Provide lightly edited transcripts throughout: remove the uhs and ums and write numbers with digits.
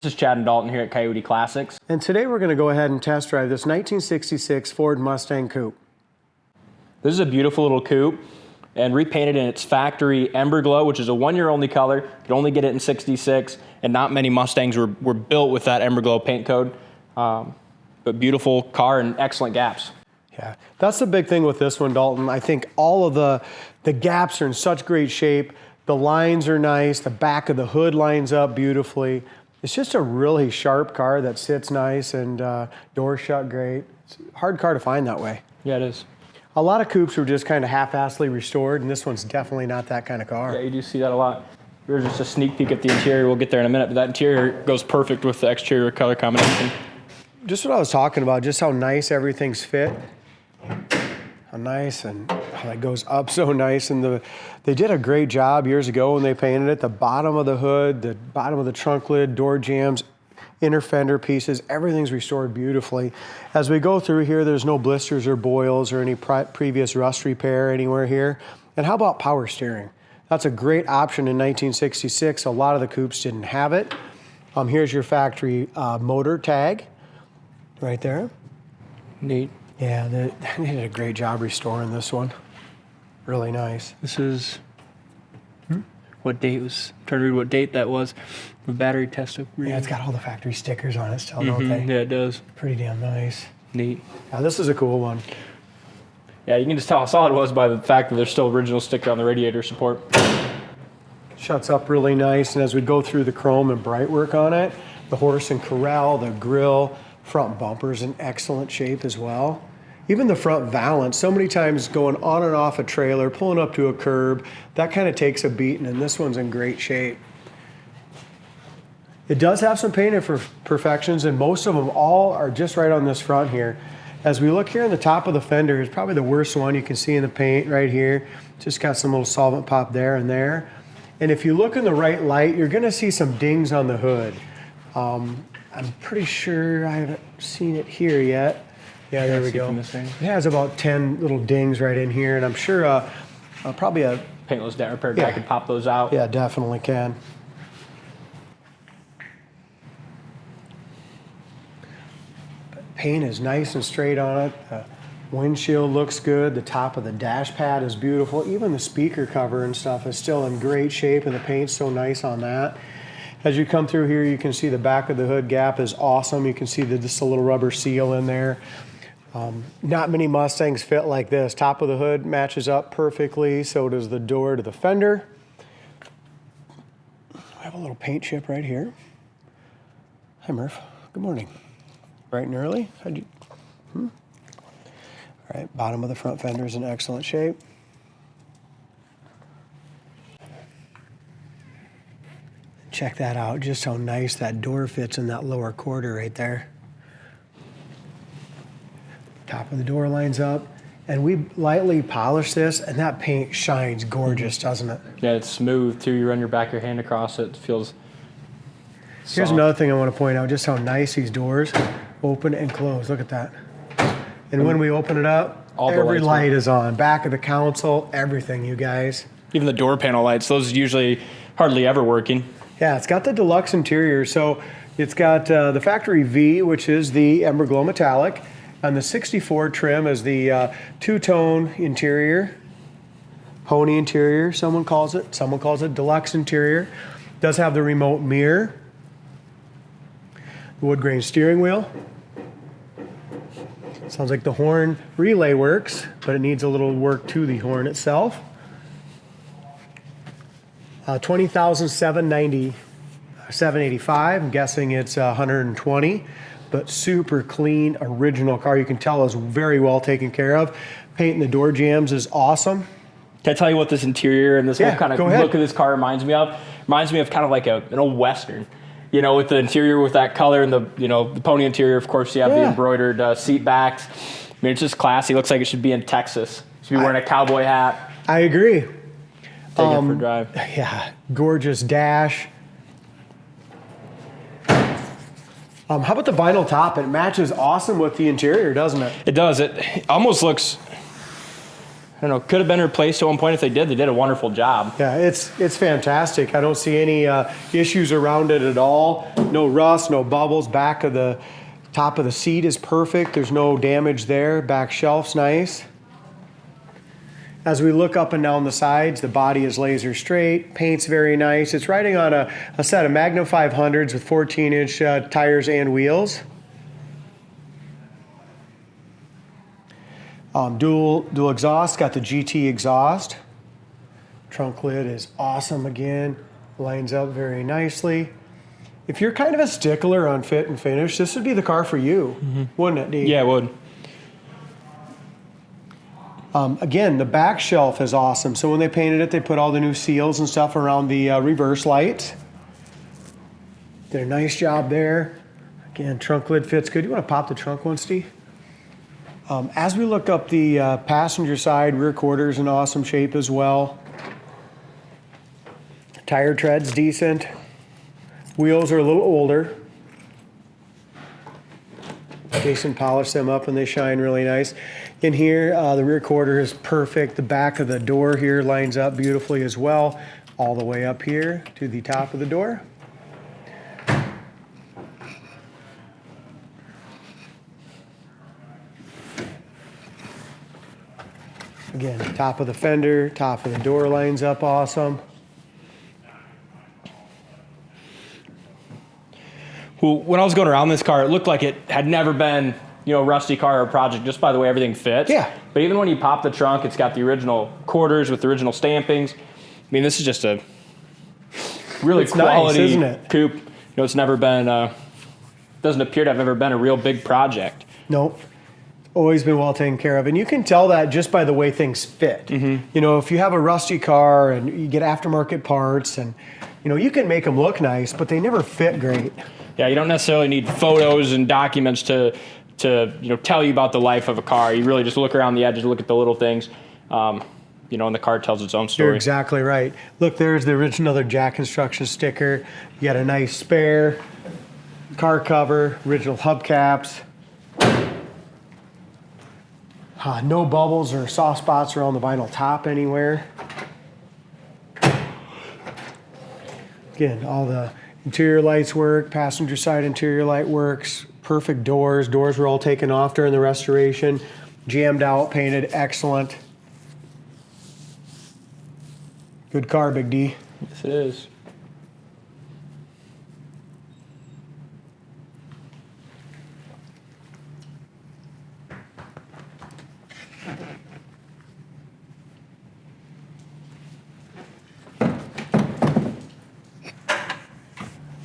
This is Chad and Dalton here at Coyote Classics. And today we're going to go ahead and test drive this 1966 Ford Mustang Coupe. This is a beautiful little coupe and repainted in its factory Emberglo, which is a one-year only color. You can only get it in 66, and not many Mustangs were built with that Emberglo paint code. But beautiful car and excellent gaps. Yeah, that's the big thing with this one, Dalton. I think all of the gaps are in such great shape. The lines are nice. The back of the hood lines up beautifully. It's just a really sharp car that sits nice and doors shut great. It's a hard car to find that way. Yeah, it is. A lot of coupes were just kind of half-assedly restored, and this one's definitely not that kind of car. Yeah, you do see that a lot. Here's just a sneak peek at the interior. We'll get there in a minute, but that interior goes perfect with the exterior color combination. Just what I was talking about, just how nice everything's fit. How nice and how that goes up so nice. And they did a great job years ago when they painted it. The bottom of the hood, the bottom of the trunk lid, door jambs, inner fender pieces, everything's restored beautifully. As we go through here, there's no blisters or boils or any previous rust repair anywhere here. And how about power steering? That's a great option in 1966. A lot of the coupes didn't have it. Here's your factory motor tag right there. Neat. Yeah, they did a great job restoring this one. Really nice. This is, what date was, I'm trying to read what date that was. The battery test. Yeah, it's got all the factory stickers on it still, don't they? Yeah, it does. Pretty damn nice. Neat. Yeah, this is a cool one. Yeah, you can just tell how solid it was by the fact that there's still original sticker on the radiator support. Shuts up really nice, and as we go through the chrome and bright work on it, the horse and corral, the grille, front bumper's in excellent shape as well. Even the front valance, so many times going on and off a trailer, pulling up to a curb, that kind of takes a beating, and this one's in great shape. It does have some paint imperfections, and most of them all are just right on this front here. As we look here on the top of the fender, it's probably the worst one you can see in the paint right here. Just got some little solvent pop there and there. And if you look in the right light, you're gonna see some dings on the hood. I'm pretty sure I haven't seen it here yet. Yeah, there we go. It has about 10 little dings right in here, and I'm sure probably a Paintless dent repair guy could pop those out. Yeah, definitely can. Paint is nice and straight on it. The windshield looks good. The top of the dash pad is beautiful. Even the speaker cover and stuff is still in great shape, and the paint's so nice on that. As you come through here, you can see the back of the hood gap is awesome. You can see just a little rubber seal in there. Not many Mustangs fit like this. Top of the hood matches up perfectly. So does the door to the fender. I have a little paint chip right here. Hi, Murph. Good morning. Bright and early. How'd you? All right, bottom of the front fender is in excellent shape. Check that out, just how nice that door fits in that lower quarter right there. Top of the door lines up, and we lightly polish this, and that paint shines gorgeous, doesn't it? Yeah, it's smooth too. You run your back of your hand across it, it feels soft. Here's another thing I want to point out, just how nice these doors open and close. Look at that. And when we open it up, every light is on. Back of the console, everything, you guys. Even the door panel lights, those are usually hardly ever working. Yeah, it's got the deluxe interior. So it's got the factory V, which is the Emberglo Metallic, and the 64 trim is the two-tone interior, pony interior, someone calls it. Someone calls it deluxe interior. Does have the remote mirror, the wood grain steering wheel. Sounds like the horn relay works, but it needs a little work to the horn itself. 20,785. I'm guessing it's 120, but super clean, original car. You can tell is very well taken care of. Painting the door jambs is awesome. Can I tell you what this interior and this whole kind of look of this car reminds me of? Reminds me of kind of like an old Western. You know, with the interior with that color and the pony interior. Of course, you have the embroidered seat backs. I mean, it's just classy. Looks like it should be in Texas. Should be wearing a cowboy hat. I agree. Take it for a drive. Yeah, gorgeous dash. How about the vinyl top? It matches awesome with the interior, doesn't it? It does. It almost looks, I don't know, could have been replaced at one point. If they did a wonderful job. Yeah, it's fantastic. I don't see any issues around it at all. No rust, no bubbles. Back of the top of the seat is perfect. There's no damage there. Back shelf's nice. As we look up and down the sides, the body is laser straight. Paint's very nice. It's riding on a set of Magnum 500s with 14-inch tires and wheels. Dual exhaust, got the GT exhaust. Trunk lid is awesome again, lines up very nicely. If you're kind of a stickler on fit and finish, this would be the car for you, wouldn't it, Dee? Yeah, it would. Again, the back shelf is awesome. So when they painted it, they put all the new seals and stuff around the reverse lights. Did a nice job there. Again, trunk lid fits good. You want to pop the trunk one, Steve? As we look up the passenger side, rear quarters in awesome shape as well. Tire tread's decent. Wheels are a little older. Jason polished them up and they shine really nice. In here, the rear quarter is perfect. The back of the door here lines up beautifully as well, all the way up here to the top of the door. Again, top of the fender, top of the door lines up awesome. Well, when I was going around this car, it looked like it had never been, you know, a rusty car or a project just by the way everything fits. Yeah. But even when you pop the trunk, it's got the original quarters with the original stampings. I mean, this is just a really quality nice, isn't it? coupe. You know, it's never been, doesn't appear to have ever been a real big project. Nope. Always been well taken care of. And you can tell that just by the way things fit. You know, if you have a rusty car and you get aftermarket parts and, you know, you can make them look nice, but they never fit great. Yeah, you don't necessarily need photos and documents to you know, tell you about the life of a car. You really just look around the edges, look at the little things, you know, and the car tells its own story. You're exactly right. Look, there's the original Jack Construction sticker. You got a nice spare car cover, original hubcaps. No bubbles or soft spots around the vinyl top anywhere. Again, all the interior lights work, passenger side interior light works, perfect doors. Doors were all taken off during the restoration, jammed out, painted, excellent. Good car, Big D. Yes, it is.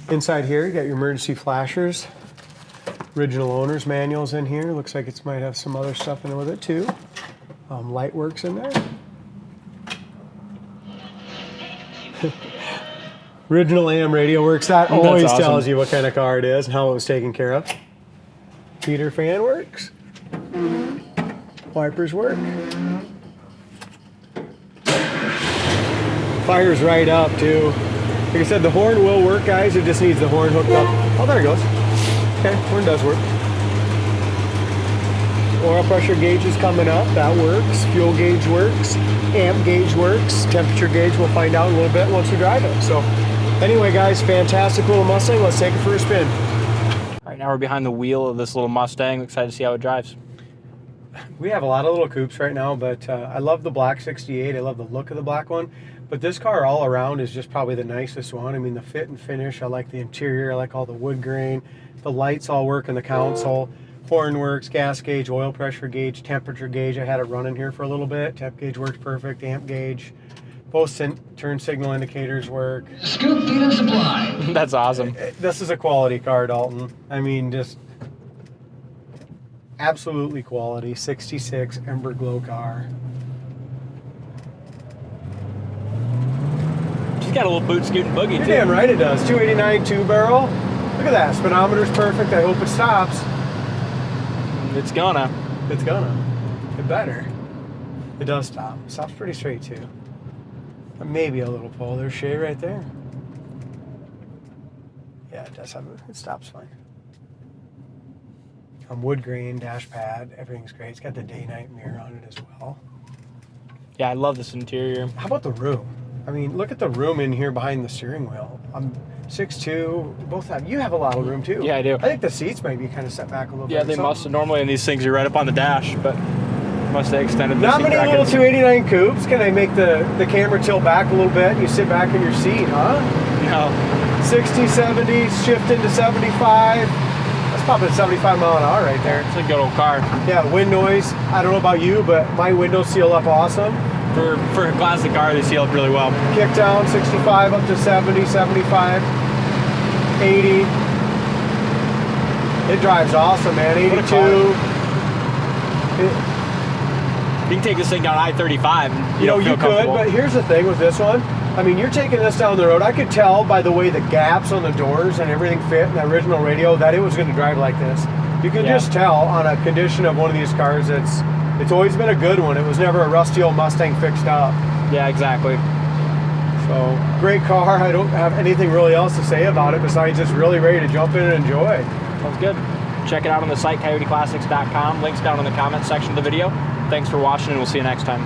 Inside here, you got your emergency flashers. Original owner's manuals in here. Looks like it might have some other stuff in it with it too. Light works in there. Original AM radio works. That always awesome. tells you what kind of car it is and how it was taken care of. Heater fan works. Wipers work. Fires right up too. Like I said, the horn will work, guys. It just needs the horn hooked up. Oh, there it goes. Okay, horn does work. Oil pressure gauge is coming up. That works. Fuel gauge works. Amp gauge works. Temperature gauge we'll find out in a little bit once we drive it. So anyway, guys, fantastic little Mustang. Let's take it for a spin. All right, now we're behind the wheel of this little Mustang. Excited to see how it drives. We have a lot of little coupes right now, but I love the black 68. I love the look of the black one. But this car all around is just probably the nicest one. I mean, the fit and finish. I like the interior. I like all the wood grain. The lights all work in the console. Horn works, gas gauge, oil pressure gauge, temperature gauge. I had it running here for a little bit. Temp gauge works perfect. Amp gauge. Both turn signal indicators work. Scoop feed and supply. That's awesome. This is a quality car, Dalton. I mean, just absolutely quality. 66 Emberglo car. She's got a little boot scoot and boogie, You're too. damn right it does. 289 two-barrel. Look at that. Speedometer's perfect. I hope it stops. It's gonna. It's gonna. It better. It does stop. It stops pretty straight, too. Maybe a little pull. There's shade right there. Yeah, it does have it stops fine. Wood grain, dash pad, everything's great. It's got the day-night mirror on it as well. Yeah, I love this interior. How about the room? I mean, look at the room in here behind the steering wheel. I'm 6'2", both have. You have a lot of room too. Yeah, I do. I think the seats maybe kind of set back a little bit. Yeah, they must. Normally in these things, you're right up on the dash, but must have extended the Not seat many brackets. little 289 coupes. Can I make the camera tilt back a little bit and you sit back in your seat, huh? No. 60, 70, shift into 75. That's probably 75 mile an hour right there. It's a good old car. Yeah, wind noise. I don't know about you, but my windows seal up awesome. For a classic car, they seal up really well. Kick down 65 up to 70, 75, 80. It drives awesome, man. 82. You can take this thing down I-35 and You know, feel you could, comfortable. but here's the thing with this one. I mean, you're taking this down the road. I could tell by the way the gaps on the doors and everything fit in the original radio that it was going to drive like this. You can just tell on a condition of one of these cars. It's always been a good one. It was never a rusty old Mustang fixed up. Yeah, exactly. So, great car. I don't have anything really else to say about it besides just really ready to jump in and enjoy. Sounds good. Check it out on the site, coyoteclassics.com. Links down in the comments section of the video. Thanks for watching, and we'll see you next time.